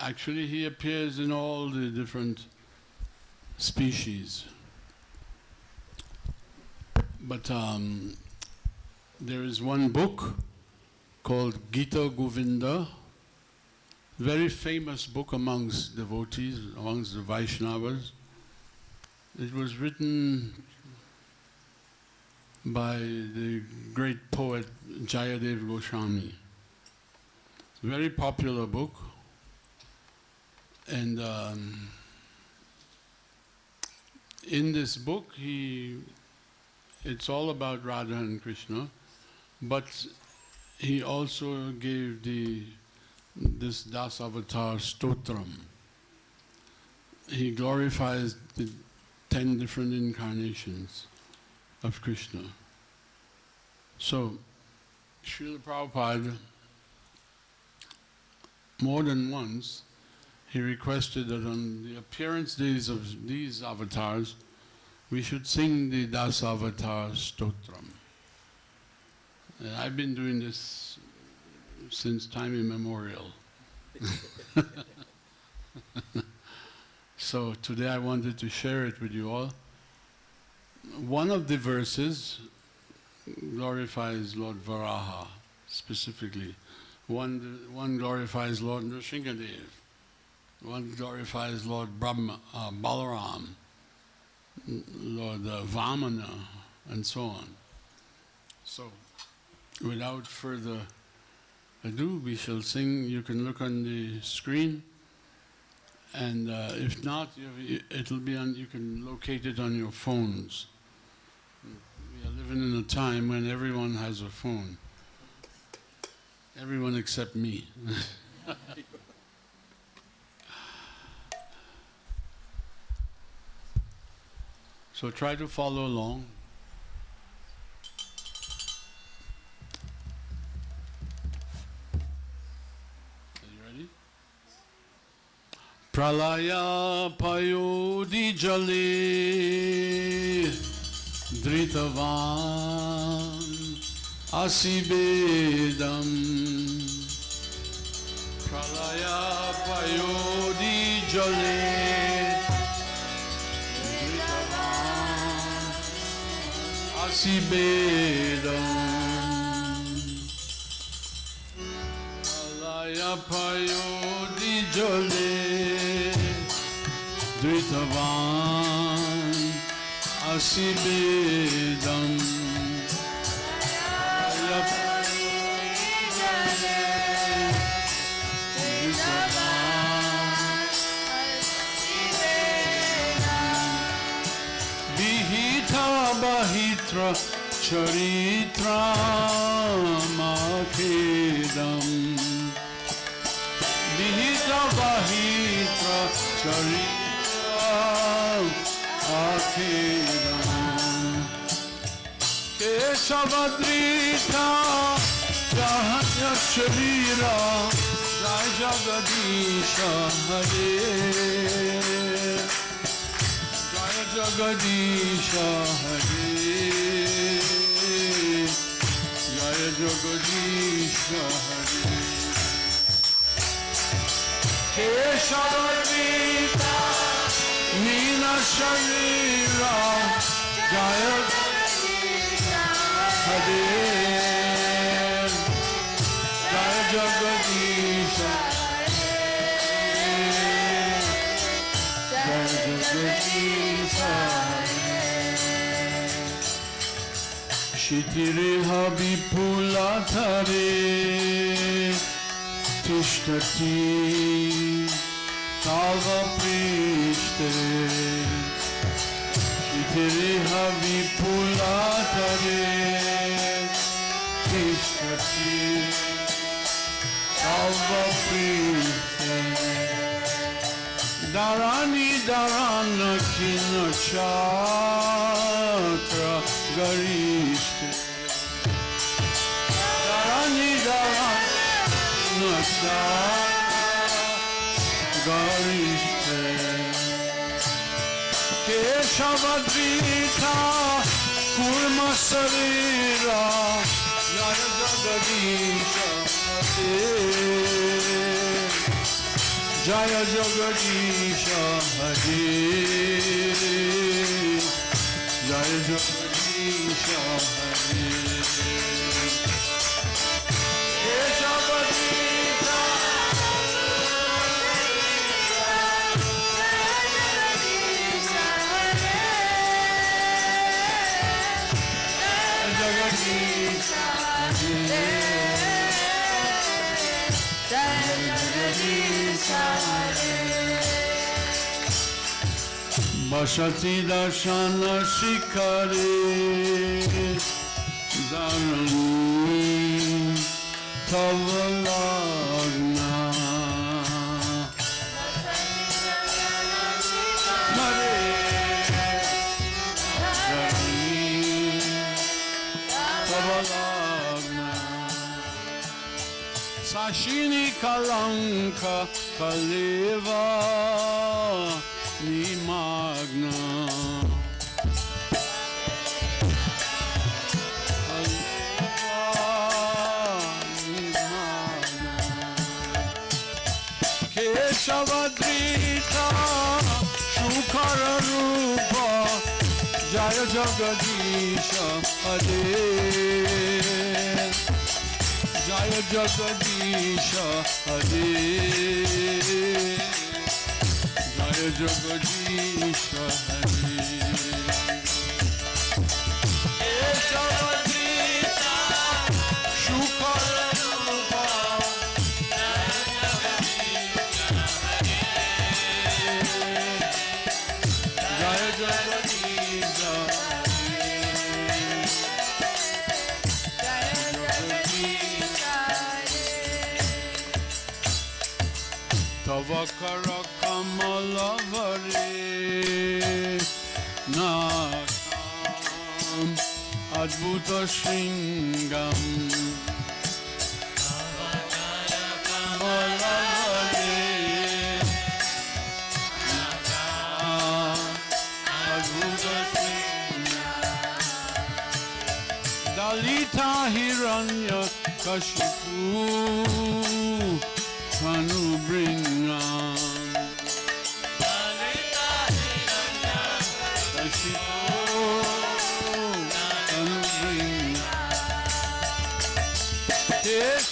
Actually, he appears in all the different species. But there is one book called Gita Govinda, very famous book amongst devotees, amongst the Vaishnavas. It was written by the great poet Jayadev Goswami. It's a very popular book, and in this book it's all about Radha and Krishna, but he also gave this Dasavatar Stotram. He glorifies the 10 different incarnations of Krishna. So, Srila Prabhupada, more than once, he requested that on the appearance days of these avatars, we should sing the Dasavatar Stotram. And I've been doing this since time immemorial. So today I wanted to share it with you all. One of the verses glorifies Lord Varaha specifically. One glorifies Lord Nrsingadev. One glorifies Lord Balaram, Lord Vamana, and so on. So, without further ado, we shall sing. You can look on the screen, and if not, it'll be on. You can locate it on your phones. We are living in a time when everyone has a phone. Everyone except me. So try to follow along. Are you ready? Pralaya payodi jale dritavan asibedam. Pralaya payodi jale Asibedam Alaya payodi jale Dritavan Asibedam Alaya payodi jale Dritavan Asibedam Vihita Bahitra Charitra Makedam Vihita Bahitra Charitra Makedam Keshavadrita Jahanya Sharira Jai Jagadisha Hare Jai Jagadisha Hare Jai Jagadisha Hare Keshavarita Nina Sharira Jai Jagadisha Hare Jai Jagadisha Jai Jagadisha Shitiriha Vipulatare Tishtati Tava Prishte Shitiriha Vipulatare Tishtati Tava Prishte Darani Darana Kina Chakra Garishte Darani Darana Chakra Garishte Keshavadrita Kurma Sarira Jaya Jagadisha Hare Jaya Jagadisha Hare, Jaya Jagadisha Hare, Keshavadita, Jagadisha Hare, Jagadisha Hare. Vasati Darshana Shikare Dharani Tavalagna Mare Dharani Tavalagna Sashini Kalanka Kaleva Nimagna Keshavadrita Shukara Rupa Jaya Jagadisha Hare, Jaya Jagadisha Hare, Jaya Jagadisha Hare. Keshavadrita Shukara Rupa Jaya Jagadisha Tava Kara Kamala Vare Nakam Adbhuta Shringam Tava Kara Kamala Vare Nakam Adbhuta Shringam Dalita Hiranya Kashipu Tanu Bringam Dalita Hiranya Kashipu Tanu Bringam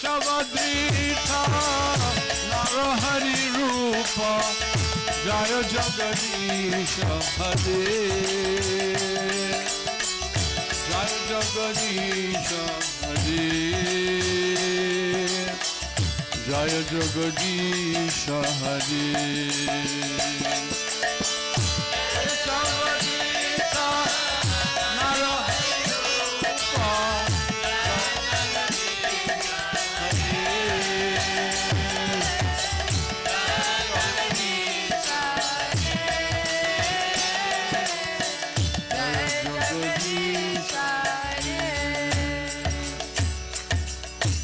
Keshavadrita Narahari Rupa Jaya Jagadisha Hare, Jaya Jagadisha Hare, Jaya Jagadisha Hare. Keshavadrita Narahari Rupa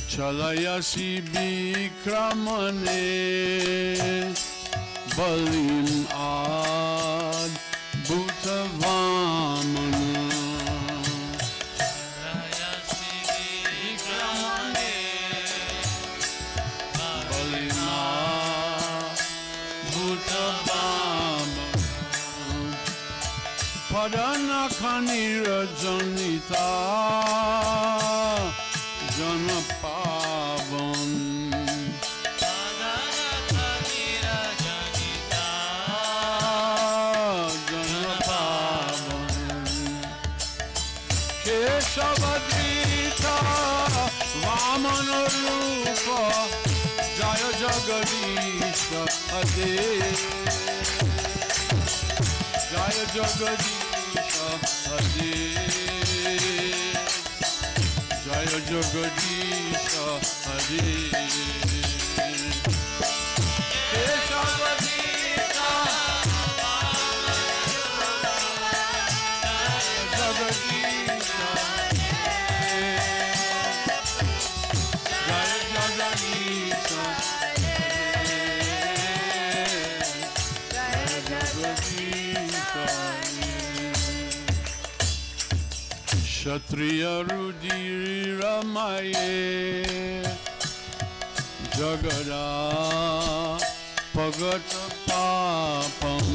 Chalayasi Bikramane Balim Ad Bhutavamana Chalayasi Bikramane Balim Ad Bhutavamana Padana Khanira Janita Janapavan Padana Khanira Janita Janapavan Keshavadrita Vamana Rupa Jaya Jagadisha Hare, Jaya Jagadisha Hare, Jaya Jagadisha Hare. Keshavadrita Jagadisha Hare, Jaya Jagadisha Hare, Jaya Jagadisha Kshatriya Rudiri Ramaye Jagada Pagata Papam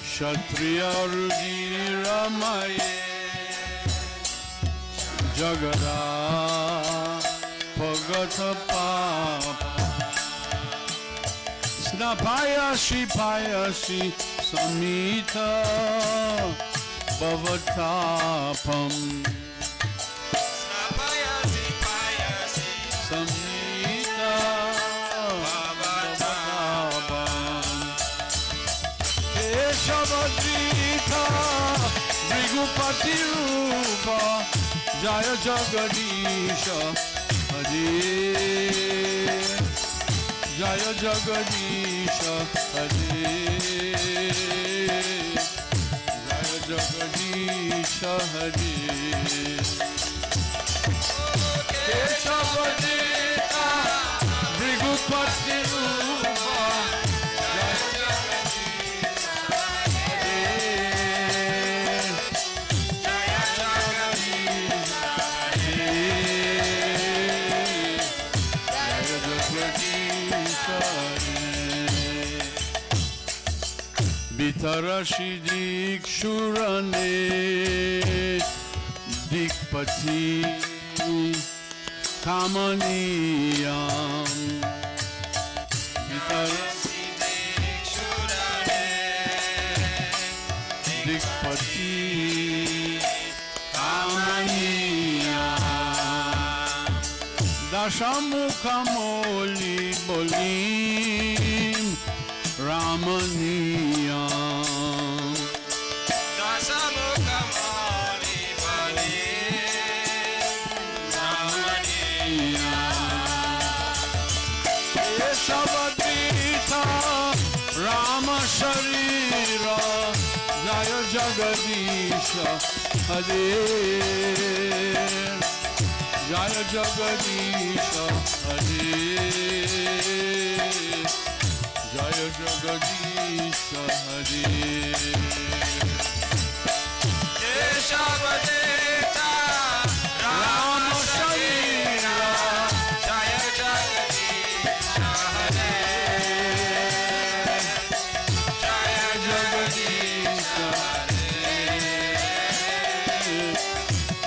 Kshatriya Rudiramaye Jagada Pagata Papam Snapayasi Payasi Samita Bhavatapam Snapayasi Payasi Samita Bhavatapam Keshavadrita Brigupati Rupa Jaya Jagadisha Hare Jaya Jagadisha Hare Jaya Jagadisha Hare Keshavadita Brigupati Rupa Jaya Jagadisha Hare Jaya Jagadisha Hare Jaya Jagadisha Bitarashi Dikshurane Dikpati Kamaniyam Bitarashi Dikshurane Dikpati Kamaniyam Dashamukhamoli Bolim Ramaniyam Dasamukhamoli Bolim Ramaniyam Keshavadrita Rama Sharira Jaya Jagadisha Hare Jaya Jagadisha Hare Jaya Jagadisha Hare Keshavadrita Rama Sharira Jaya Jagadisha Hare Jaya Jagadisha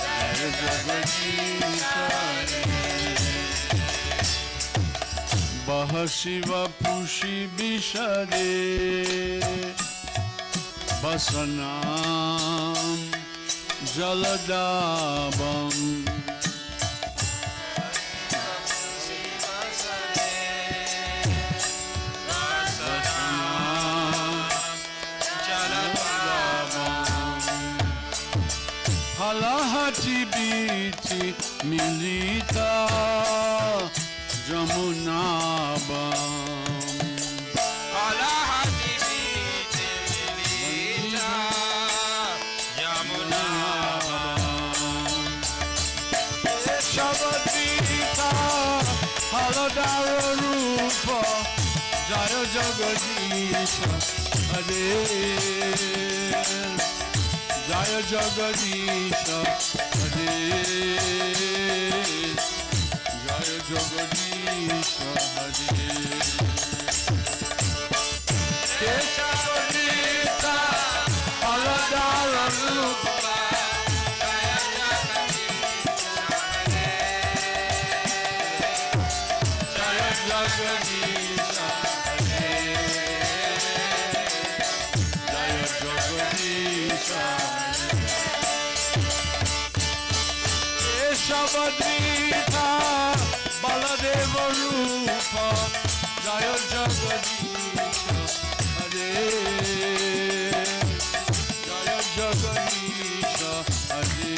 Jaya Jagadisha Bahashiva Pushi Bishade Basanam Jaladabam Halahati Biti Milita Jamunabam Alahati Biti Milita Yamunabam Keshavadrita Haladara Rupa Jaya Jagadisha Hare Jaya Jagadisha Hare Jaya Jagadisha Hare Keshavadrita Haladara Rupa Jaya Jagadisha Hare Jaya Jagadisha Hare Jaya Jagadisha Keshavadrita Baladeva Rupa Jaya Jagadisha Hare Jaya Jagadisha Hare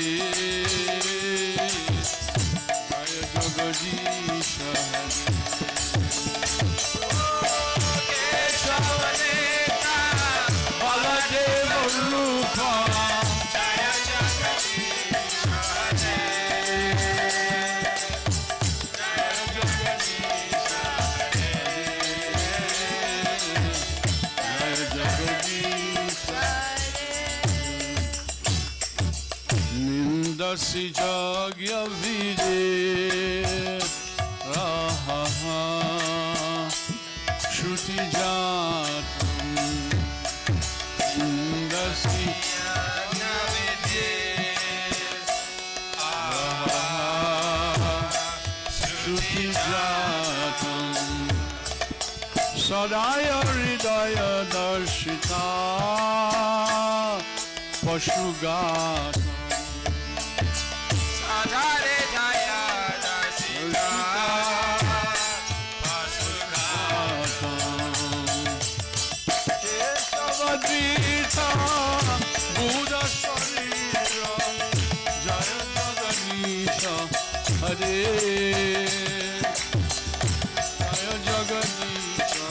Jaya Jagadisha Hare Keshavadrita Baladeva Rupa Jaya Jagadisha Hare Jaya Jagadisha Jaya Jagadisha Nindasi Jagya Vide Raha Shruti Jatam Indasi Shruti Jatam Sadaya Hridaya Darshita Pashugatam Sadhare Jaya Darsita Kesavadita Buddha Sharira Jaya Jaganisha Hare Jaya Jaganisha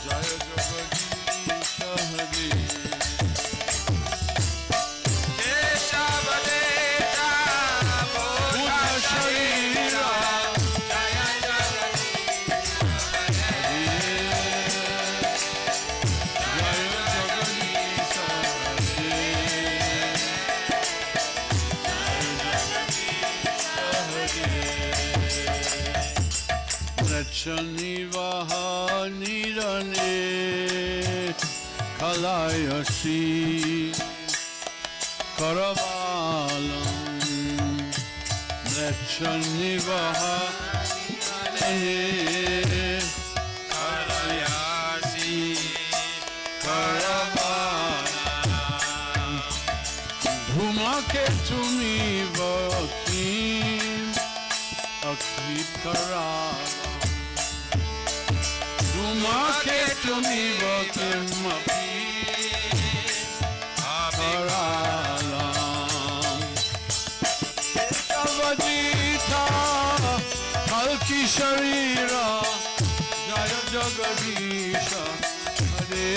Jaya Jaganisha Hare Keshavadeta Buddha Sharira Jaya Jaganisha Nechanivaha nirane kalayasi karavalam Nechanivaha nirane Kalayasi karavalam Dhumaketumi vakim akrit karavam Dhumaketumi vakim akrit karavam Kesavadita Kalki Sharira Jaya Jagadisha Hare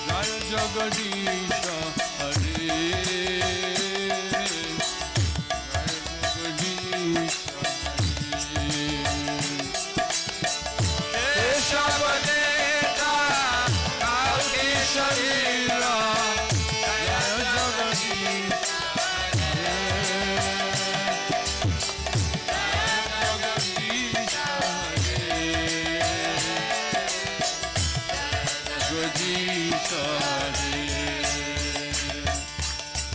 Jaya Jagadisha Hare Keshavadeta Kalki Sharira Jaya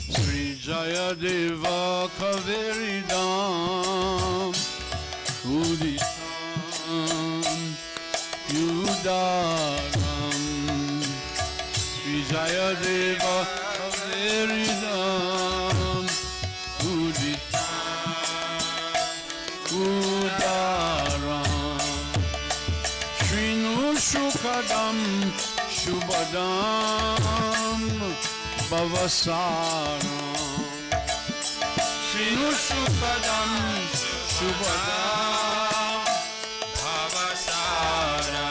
Sri Jayadeva Kaveridam Uditam Yudaram Sri Jayadeva Kaveridam Uditam Udaram Shrinu Shukadam Shubhadam Bhavasaram Shrinu Shukadam Shubhadam Bhavasara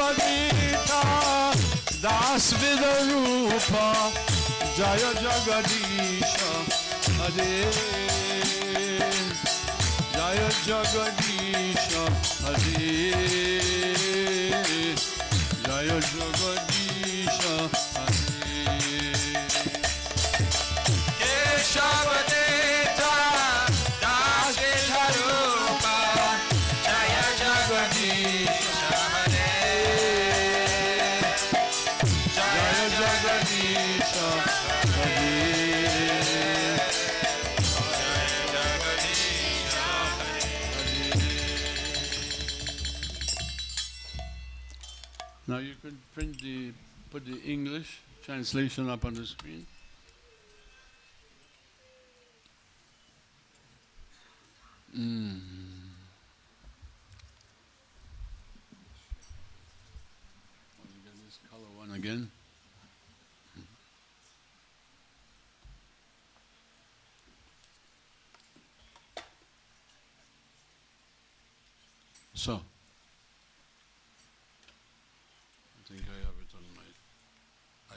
Keshavadita Das Vidarupa Jaya Jagadisha Hare Jaya Jagadisha Hare Jaya Jagadisha Hare Keshavadeta Das Vidharupa Jaya Jagadisha Hare Jaya Jagadisha Hare Jaya Jagadisha Now you can put the English translation up on the screen. Want to get this color one again? So, I think I have it on my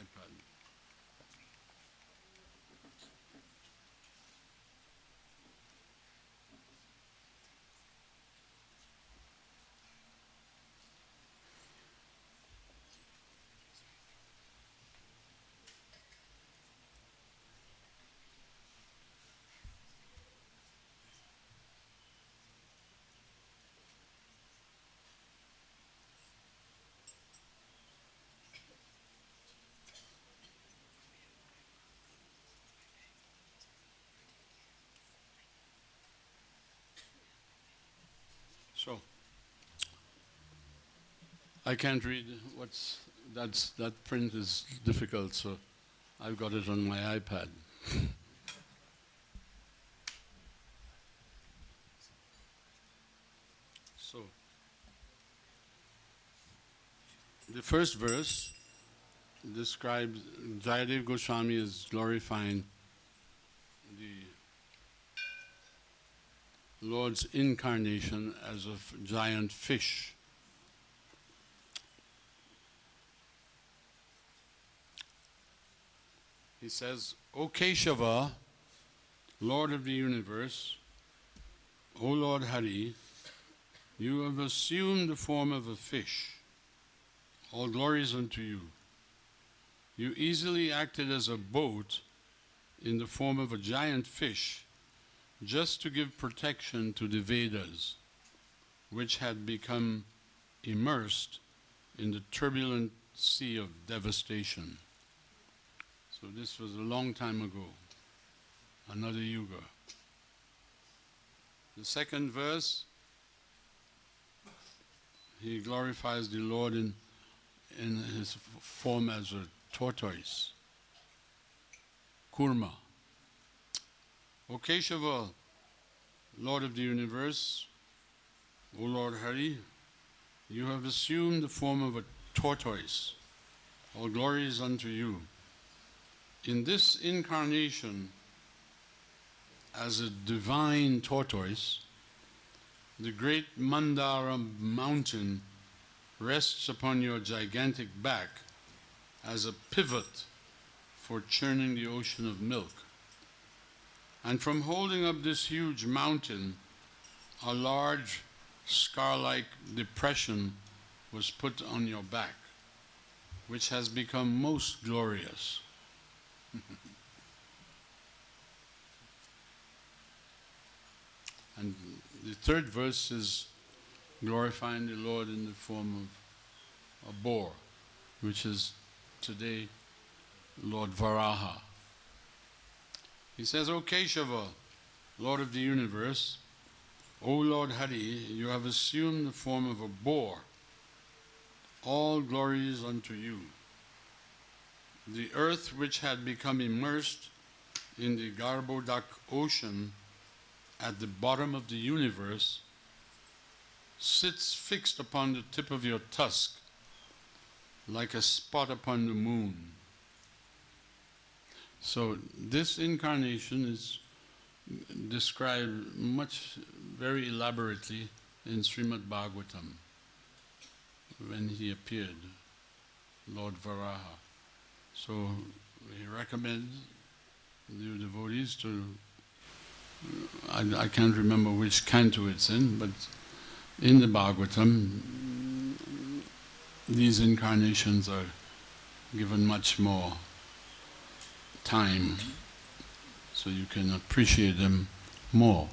iPad. So, I can't read that print is difficult, so I've got it on my iPad. So, the first verse describes Jayadev Goswami as glorifying the Lord's incarnation as a giant fish. He says, O Keshava, Lord of the universe, O Lord Hari, you have assumed the form of a fish. All glories unto you. You easily acted as a boat in the form of a giant fish, just to give protection to the Vedas, which had become immersed in the turbulent sea of devastation. So this was a long time ago, another yuga. The second verse, he glorifies the Lord in his form as a tortoise, Kurma. O Keshava, Lord of the universe, O Lord Hari, you have assumed the form of a tortoise. All glory is unto you. In this incarnation, as a divine tortoise, the great Mandara mountain rests upon your gigantic back as a pivot for churning the ocean of milk. And from holding up this huge mountain, a large scar-like depression was put on your back, which has become most glorious. And the third verse is glorifying the Lord in the form of a boar, which is today Lord Varaha. He says, O Keshava, Lord of the universe, O Lord Hari, you have assumed the form of a boar. All glory is unto you. The earth, which had become immersed in the Garbhodak ocean at the bottom of the universe, sits fixed upon the tip of your tusk like a spot upon the moon. So this incarnation is described very elaborately in Srimad Bhagavatam when he appeared, Lord Varaha. So we recommend the devotees to, I can't remember which canto it's in, but in the Bhagavatam these incarnations are given much more time, so you can appreciate them more.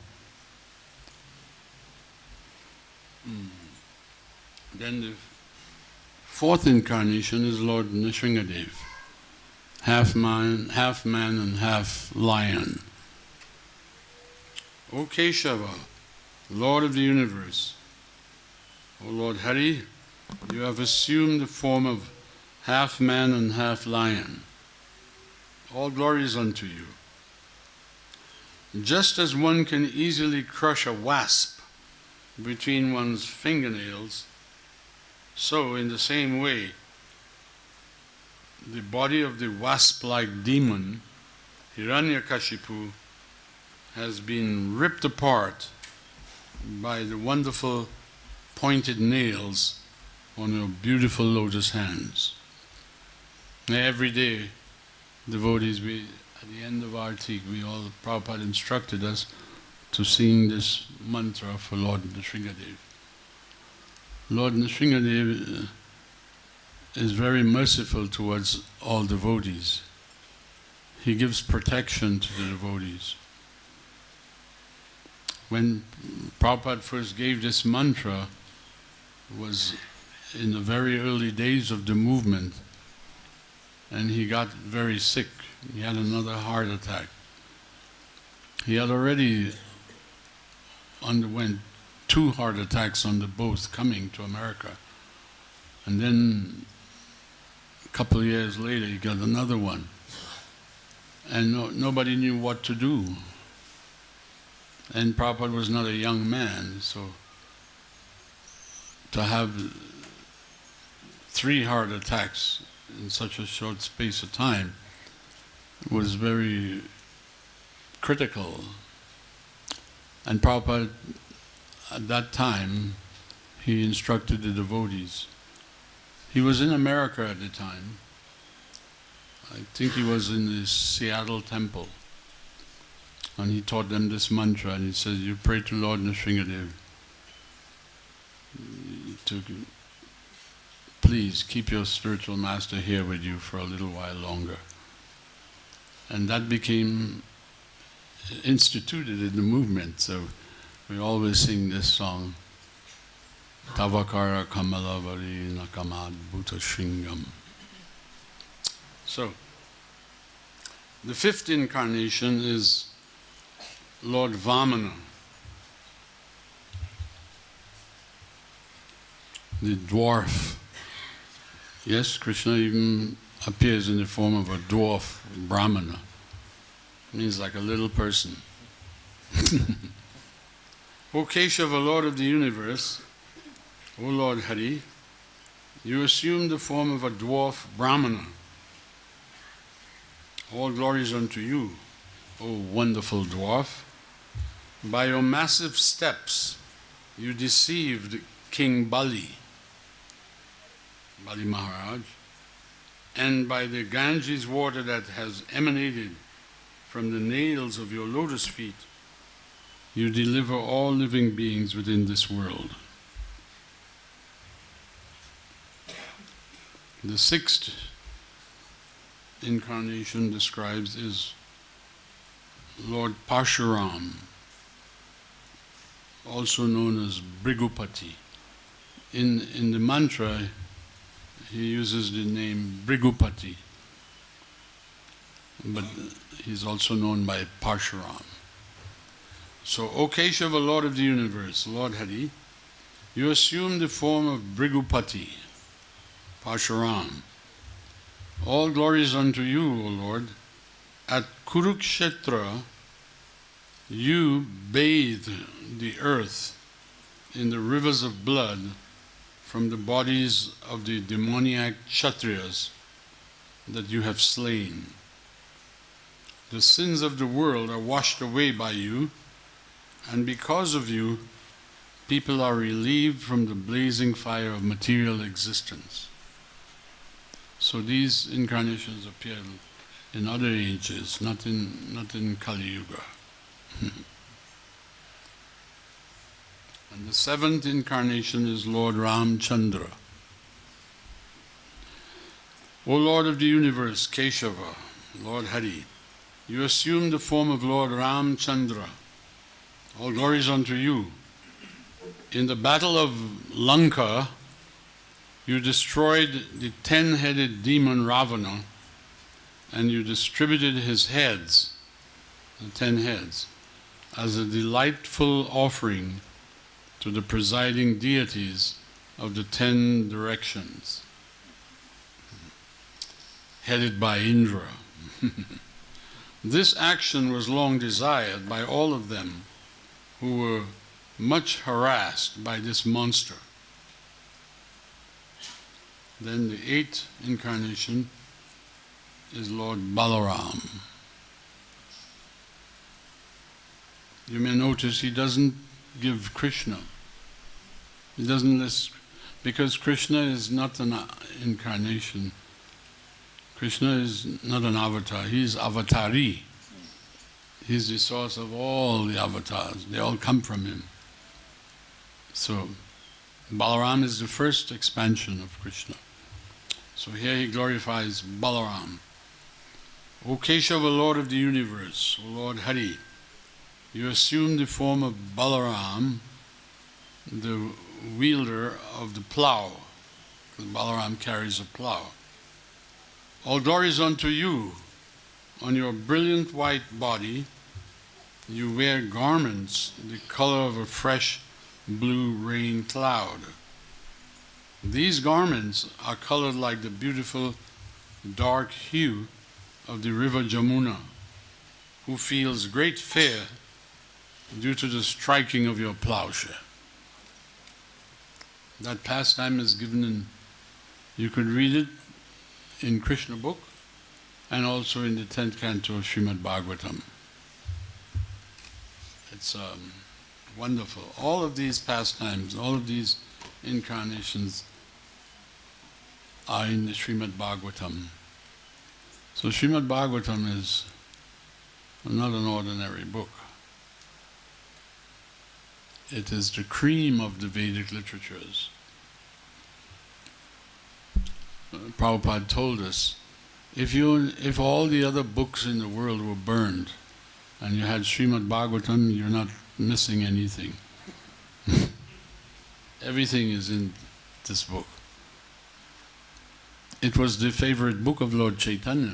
Then the fourth incarnation is Lord Nrsingadev, half man and half lion. O Keshava, Lord of the universe, O Lord Hari, you have assumed the form of half man and half lion. All glory is unto you. Just as one can easily crush a wasp between one's fingernails, so in the same way, the body of the wasp-like demon, Hiranyakashipu, has been ripped apart by the wonderful pointed nails on your beautiful lotus hands. Every day, devotees, at the end of Artik, Prabhupada instructed us to sing this mantra for Lord Nrsingadev. Lord Nrsingadev is very merciful towards all devotees. He gives protection to the devotees. When Prabhupada first gave this mantra was in the very early days of the movement, and he got very sick. He had another heart attack. He had already underwent 2 heart attacks on the boat coming to America. And then a couple of years later he got another one. And nobody knew what to do. And Prabhupada was not a young man, so to have 3 heart attacks in such a short space of time was very critical. And Prabhupada, at that time, he instructed the devotees. He was in America at the time. I think he was in the Seattle temple. And he taught them this mantra, and he said, you pray to Lord Nrsingadev to please keep your spiritual master here with you for a little while longer. And that became instituted in the movement, so we always sing this song, Tavakara Kamalavari Nakamad Bhuta Shringam. So, the 5th incarnation is Lord Vamana, the dwarf. Yes, Krishna even appears in the form of a dwarf, Brahmana. Means like a little person. O Keshava, Lord of the universe, O Lord Hari, you assumed the form of a dwarf Brahmana. All glories unto you, O wonderful dwarf. By your massive steps, you deceived King Bali, Bali Maharaj, and by the Ganges water that has emanated from the nails of your lotus feet, you deliver all living beings within this world. The 6th incarnation describes is Lord Parshuram, also known as Bhrigupati. In the mantra, he uses the name Bhrigupati, but he's also known by Parshuram. So, O Keshava, Lord of the universe, Lord Hari, you assume the form of Bhrigupati, Parshuram. All glories unto you, O Lord. At Kurukshetra, you bathe the earth in the rivers of blood from the bodies of the demoniac Kshatriyas that you have slain. The sins of the world are washed away by you, and because of you, people are relieved from the blazing fire of material existence. So these incarnations appear in other ages, not in Kali Yuga. And the 7th incarnation is Lord Ramchandra. O Lord of the universe, Keshava, Lord Hari, you assumed the form of Lord Ramchandra. All glories unto you. In the battle of Lanka, you destroyed the 10-headed demon Ravana, and you distributed his heads, the 10 heads, as a delightful offering to the presiding deities of the 10 directions, headed by Indra. This action was long desired by all of them who were much harassed by this monster. Then the 8th incarnation is Lord Balaram. You may notice he doesn't give Krishna. He doesn't list, because Krishna is not an incarnation. Krishna is not an avatar, he is avatari. He is the source of all the avatars, they all come from him. So Balaram is the first expansion of Krishna. So here he glorifies Balaram. O Keshava, Lord of the universe, O Lord Hari, you assume the form of Balaram, the wielder of the plough, because Balaram carries a plough. All glories unto you. On your brilliant white body, you wear garments the color of a fresh blue rain cloud. These garments are colored like the beautiful dark hue of the river Jamuna, who feels great fear due to the striking of your plowshare. That pastime is given in, you could read it in Krishna book and also in the 10th canto of Srimad Bhagavatam. It's wonderful. All of these pastimes, all of these incarnations are in the Srimad Bhagavatam. So Srimad Bhagavatam is not an ordinary book. It is the cream of the Vedic literatures. Prabhupada told us, if all the other books in the world were burned and you had Srimad Bhagavatam, you're not missing anything. Everything is in this book. It was the favorite book of Lord Chaitanya.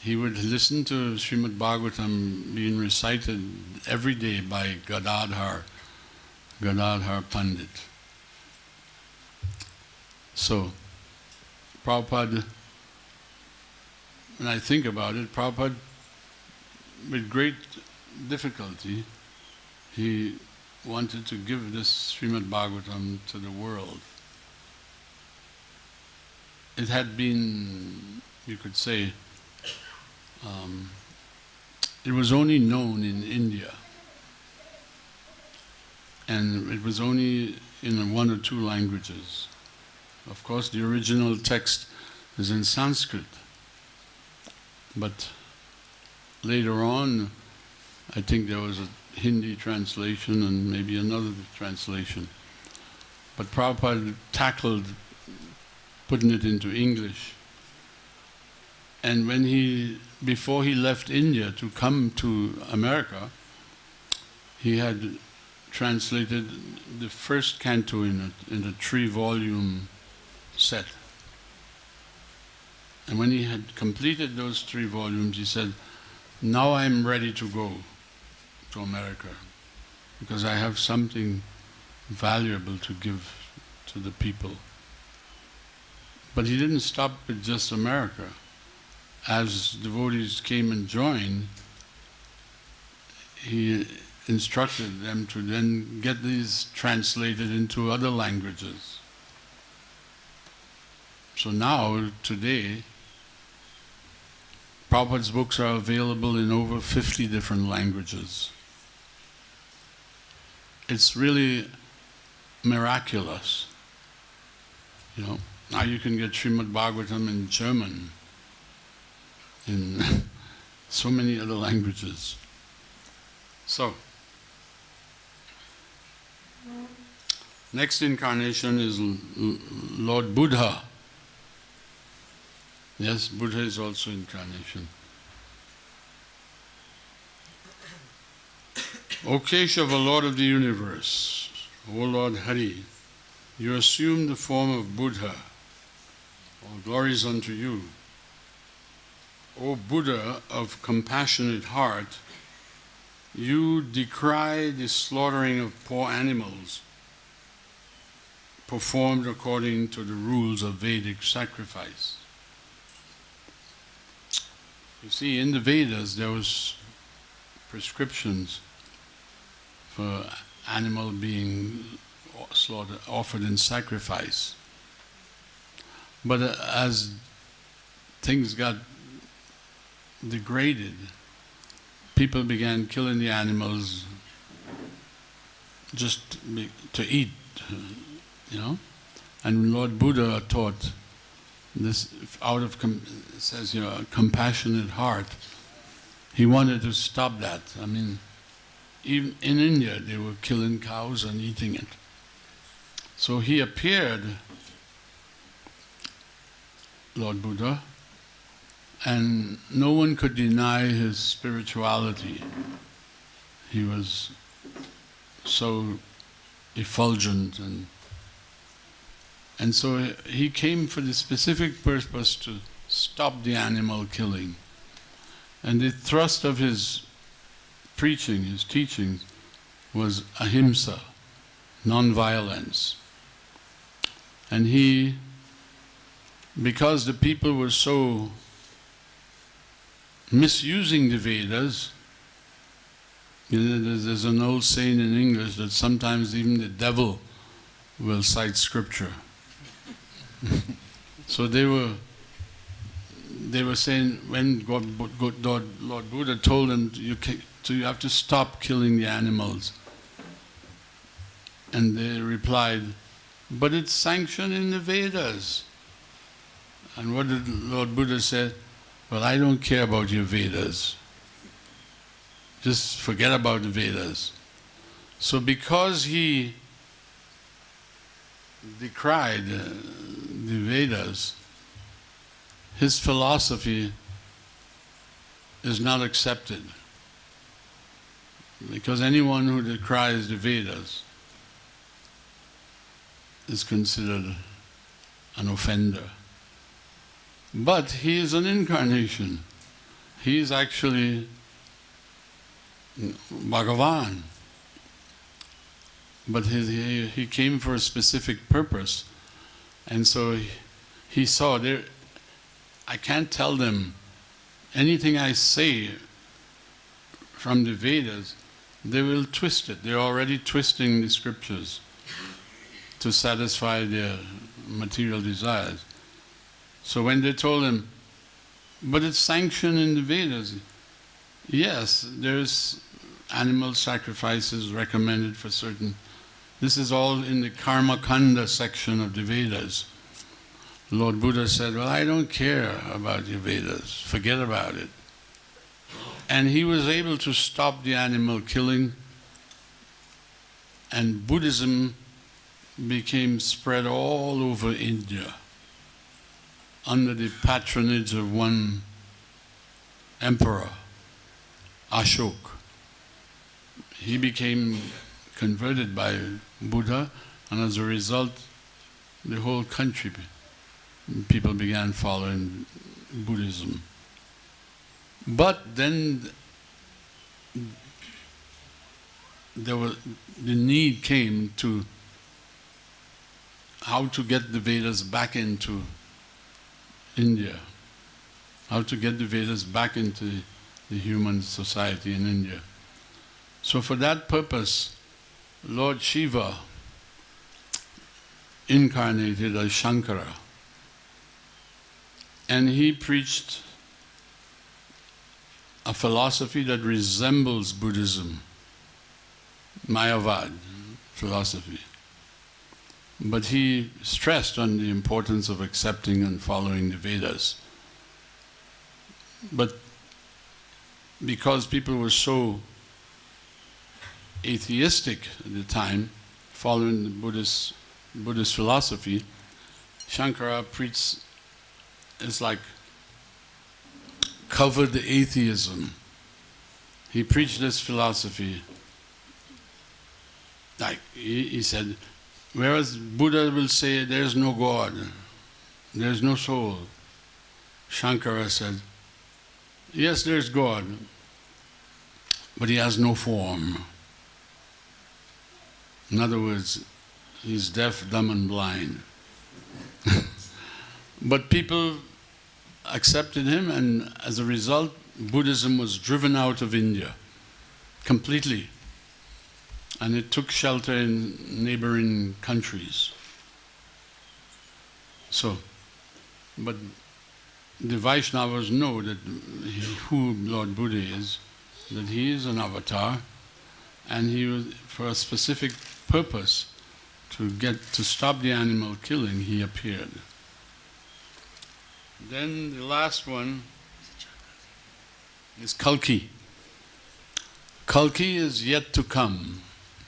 He would listen to Srimad Bhagavatam being recited every day by Gadadhar Pandit. So, Prabhupada, when I think about it, Prabhupada, with great difficulty, he wanted to give this Srimad Bhagavatam to the world. It had been, you could say, it was only known in India, and it was only in 1 or 2 languages. Of course, the original text is in Sanskrit, but later on, I think there was a Hindi translation and maybe another translation. But Prabhupada tackled putting it into English. And before he left India to come to America, he had translated the first canto in a 3-volume set. And when he had completed those 3 volumes, he said, "Now I'm ready to go to America, because I have something valuable to give to the people." But he didn't stop with just America. As devotees came and joined, he instructed them to then get these translated into other languages. So now, today, Prabhupada's books are available in over 50 different languages. It's really miraculous. Now you can get Srimad Bhagavatam in German, in so many other languages. So, next incarnation is Lord Buddha. Yes, Buddha is also incarnation. O Keshava, Lord of the universe, O Lord Hari, you assume the form of Buddha. All glories unto you. O Buddha of compassionate heart, you decry the slaughtering of poor animals performed according to the rules of Vedic sacrifice. You see, in the Vedas there was prescriptions for animal being slaughtered, offered in sacrifice. But as things got degraded, people began killing the animals just to eat, And Lord Buddha taught this out of, it says, a compassionate heart. He wanted to stop that. I mean, even in India they were killing cows and eating it. So he appeared, Lord Buddha, and no one could deny his spirituality. He was so effulgent, and so he came for the specific purpose to stop the animal killing. And the thrust of his preaching, his teachings, was ahimsa, non-violence. And he, because the people were so misusing the Vedas, you know, there's an old saying in English that sometimes even the devil will cite scripture. So they were saying, when Lord Buddha told them, you have to stop killing the animals. And they replied, but it's sanctioned in the Vedas. And what did Lord Buddha say? Well, I don't care about your Vedas. Just forget about the Vedas. So because he decried the Vedas, his philosophy is not accepted. Because anyone who decries the Vedas is considered an offender. But he is an incarnation. He is actually Bhagavan. But he came for a specific purpose. And so he saw there, I can't tell them anything I say from the Vedas, they will twist it. They're already twisting the scriptures to satisfy their material desires. So when they told him, but it's sanctioned in the Vedas, yes, there's animal sacrifices recommended for certain. This is all in the Karma Kanda section of the Vedas. Lord Buddha said, well, I don't care about your Vedas, forget about it. And he was able to stop the animal killing, and Buddhism became spread all over India under the patronage of one emperor, Ashoka. He became converted by Buddha, and as a result, the whole country, people began following Buddhism. But then the need came to how to get the Vedas back into India, how to get the Vedas back into the human society in India. So for that purpose, Lord Shiva incarnated as Shankara, and he preached a philosophy that resembles Buddhism, Mayavad philosophy. But he stressed on the importance of accepting and following the Vedas. But because people were so atheistic at the time, following the Buddhist philosophy, Shankara preached, it's like covered atheism. He preached this philosophy. Like he said, whereas Buddha will say there's no God, there's no soul, Shankara said, yes, there's God, but he has no form. In other words, he's deaf, dumb and blind. But people accepted him, and as a result, Buddhism was driven out of India completely. And it took shelter in neighboring countries. So, but the Vaishnavas know that who Lord Buddha is, that he is an avatar, and he was, for a specific purpose, to stop the animal killing, he appeared. Then the last one is Kalki. Kalki is yet to come.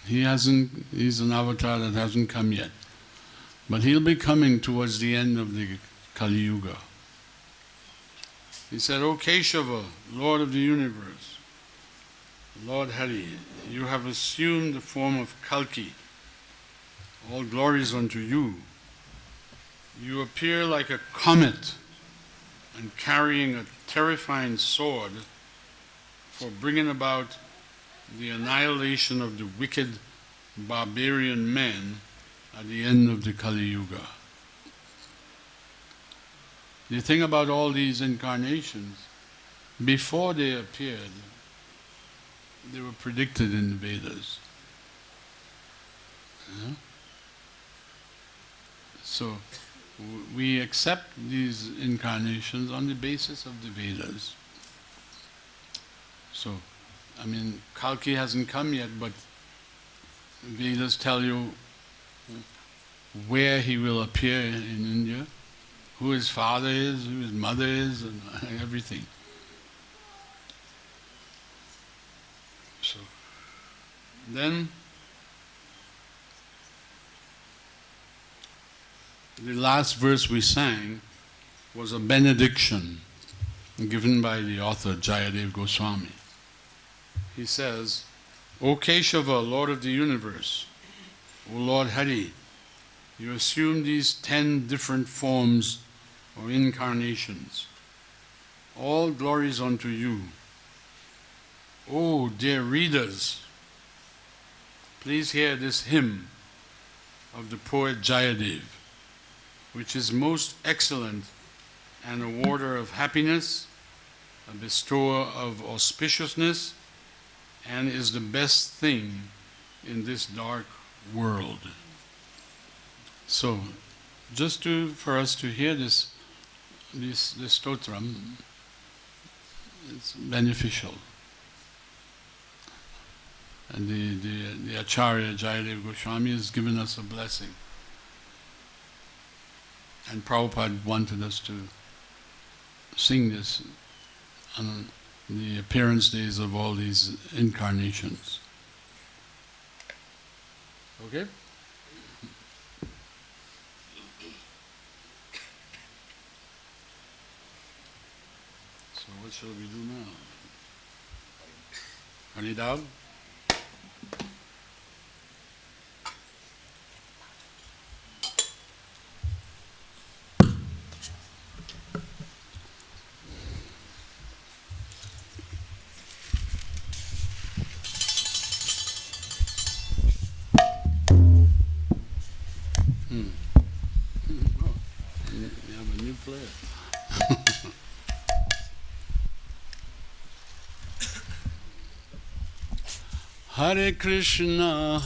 He's an avatar that hasn't come yet. But he'll be coming towards the end of the Kali Yuga. He said, O Keshava, Lord of the universe, Lord Hari, you have assumed the form of Kalki. All glories unto you. You appear like a comet and carrying a terrifying sword for bringing about the annihilation of the wicked barbarian men at the end of the Kali Yuga. The thing about all these incarnations, before they appeared, they were predicted in the Vedas. Yeah? So we accept these incarnations on the basis of the Vedas. So, I mean, Kalki hasn't come yet, but Vedas tell you where he will appear in India, who his father is, who his mother is, and everything. So, then the last verse we sang was a benediction given by the author Jayadev Goswami. He says, O Keshava, Lord of the universe, O Lord Hari, you assume these 10 different forms or incarnations. All glories unto you. Oh, dear readers, please hear this hymn of the poet Jayadev, which is most excellent, an awarder of happiness, a bestower of auspiciousness, and is the best thing in this dark world. So, just for us to hear this stotram, it's beneficial. And the Acharya Jayadev Goswami has given us a blessing. And Prabhupada wanted us to sing this on the appearance days of all these incarnations. Okay? So what shall we do now? Haridab? Hare Krishna,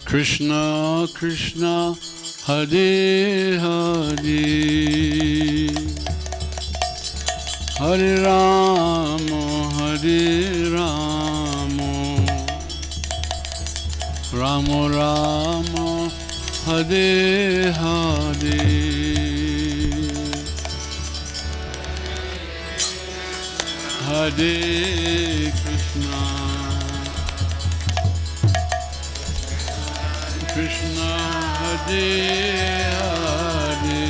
Krishna Krishna, Hare Hare, Hare Rama, Rama Rama, Hare Hare. Hare Krishna, Krishna Hare Hare,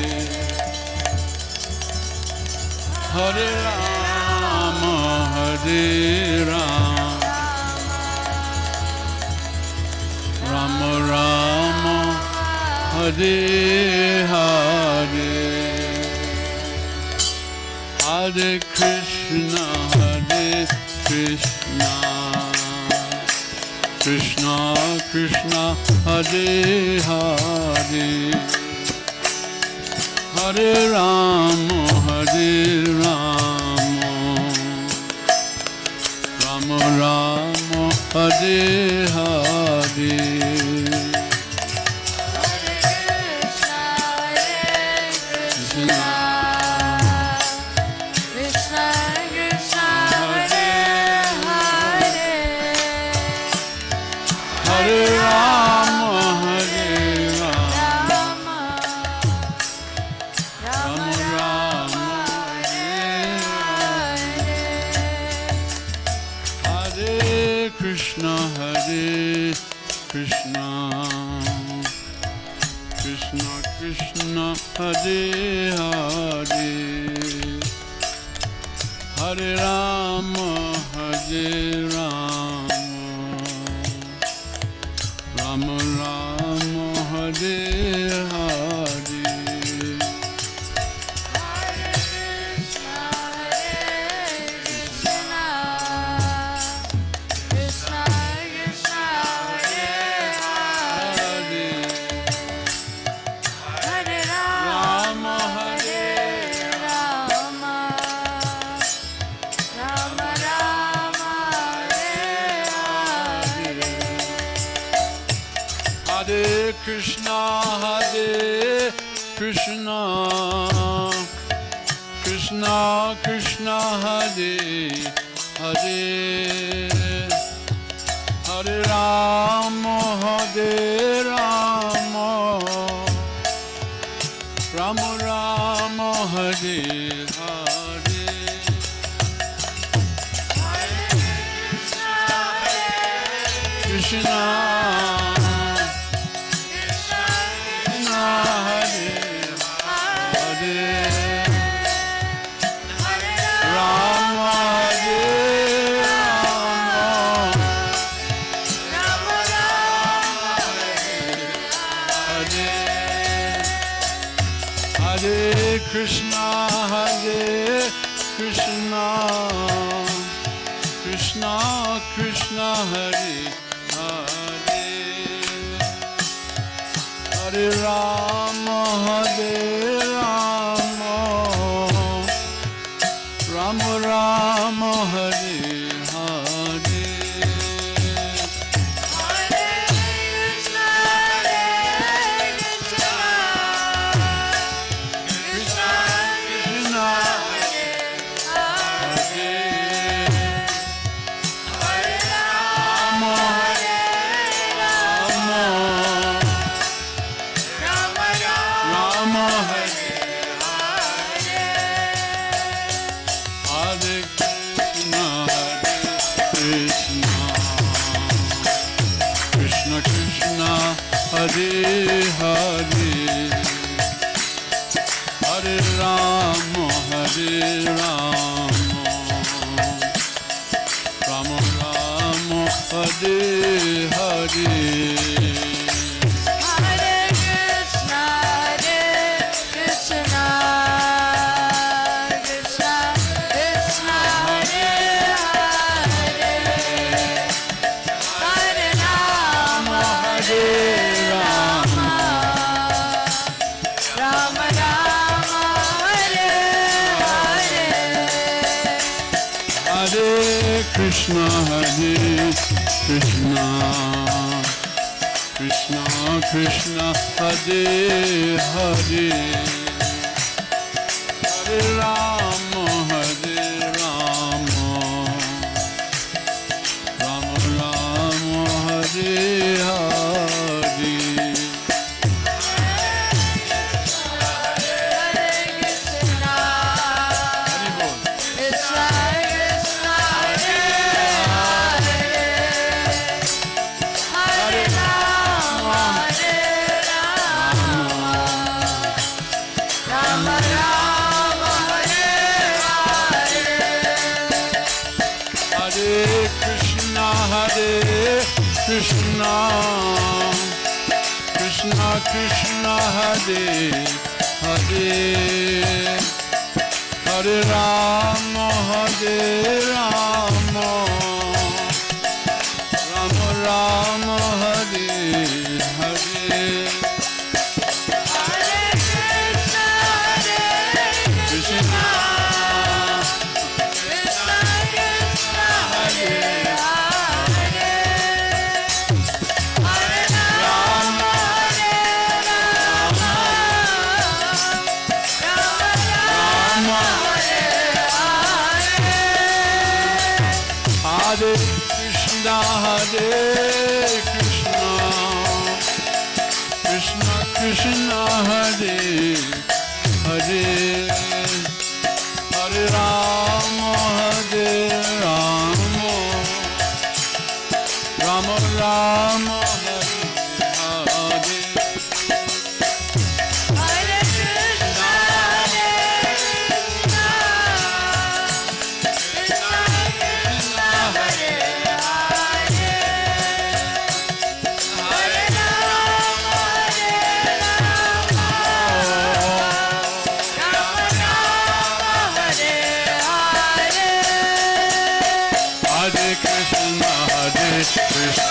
Hare Rama, Hare Rama, Rama Rama, Hare Hare. Hare Krishna, Hare Krishna, Krishna Krishna, Hare Hare, Hare Rama, Hare Rama, Rama Rama, Hare Hare. Krishna, Krishna, Hare Hare, Hare Rama, Hare Rama, Rama Rama, Hare Hare. Krishna, Hare Krishna, Krishna Krishna, Hare Hare, Hare Rama, Hare Rama, Rama Rama, Hare Hare. Krishna, Krishna, Hare Hare, Rama, Hare Rama, Hare Hare Krishna, Hare Krishna, Krishna Krishna, Hare Hare, Hare Rama, Hare Rama, Rama Rama, Hare Hare. Hare Hare, Hare Rama, Hare Rama, Rama Rama, Hare Hare. Hare Krishna, Krishna Krishna, Hare Hare, Hare Rama, Hare Rama, Rama Rama, Hare Hare. Hare Krishna, Krishna Krishna Krishna, Hare Hare, Hare Rama, Hare Rama, Rama Rama, Hare Hare. Krishna, Krishna Krishna, Hare Hare, Hare Rama, Hare Rama, Rama Rama, Hare Hare. Hare Krishna, Krishna Krishna Krishna, Hare Hare, Hare Rama, Hare Rama, Rama Rama, Hare Hare. Hare Krishna, Krishna Krishna, Hare Hare, Hare Rama, Hare Rama, Rama Rama, Hare Hare. Hare Krishna, Krishna Krishna Krishna, Hare Hare, Hare Rama, Hare Rama, Rama Rama, Hare Hare. Hare Krishna,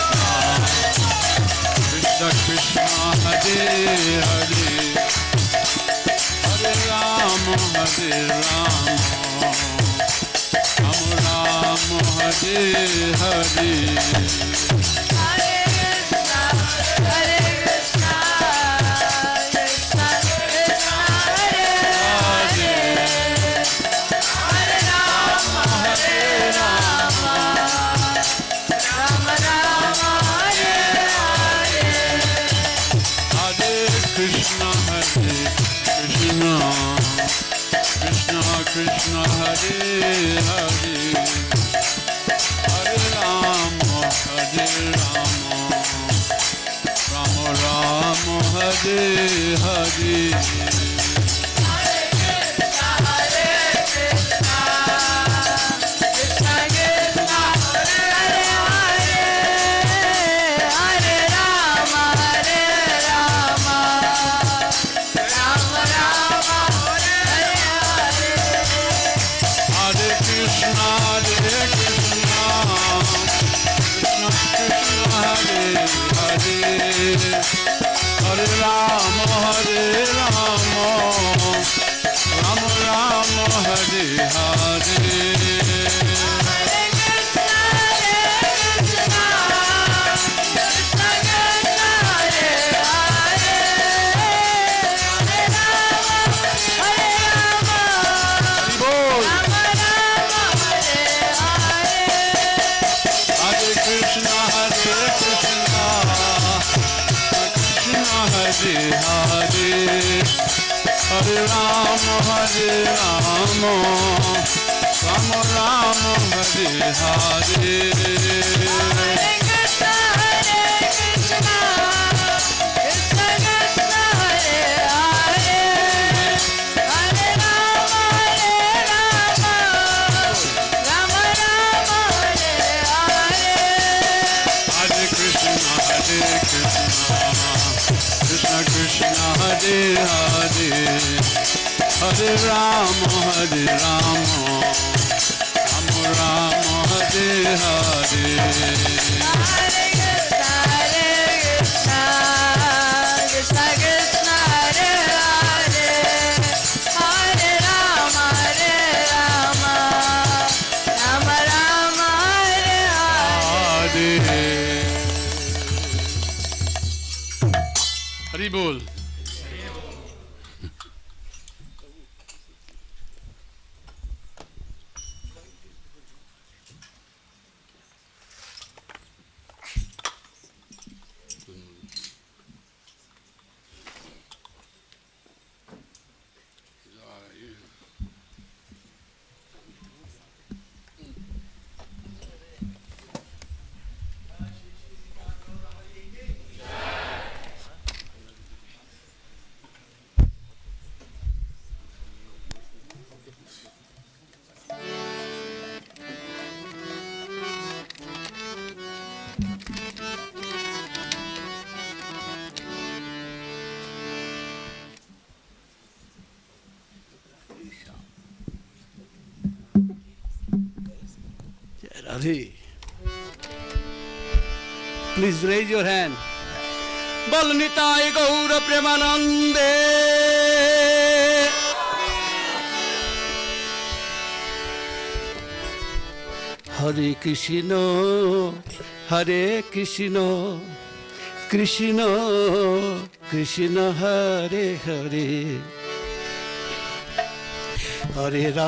Krishna Krishna, Hare Hare, Hare Rama, Hare Rama, Rama Rama, Hare Hare. Hare Krishna, Krishna Hare Hare Hare Rama Rama Rama Hare Hare Hare Rama Hare Rama Rama Rama Hare Hare Hare Rama Hare Rama Rama Rama Hare Hare Krishna Krishna Hare Hare Hare Rama Hare Rama Rama Rama Hare Hare Krishna Krishna Hare Hare Hare Rama Hare Rama Rama Rama Hare Hare Hari Bol. Radhe. Please raise your hand. Bol Nitai Gaura Premanande. Hare Krishna, Hare Krishna, Krishna Krishna Hare Hare, Hare Rama.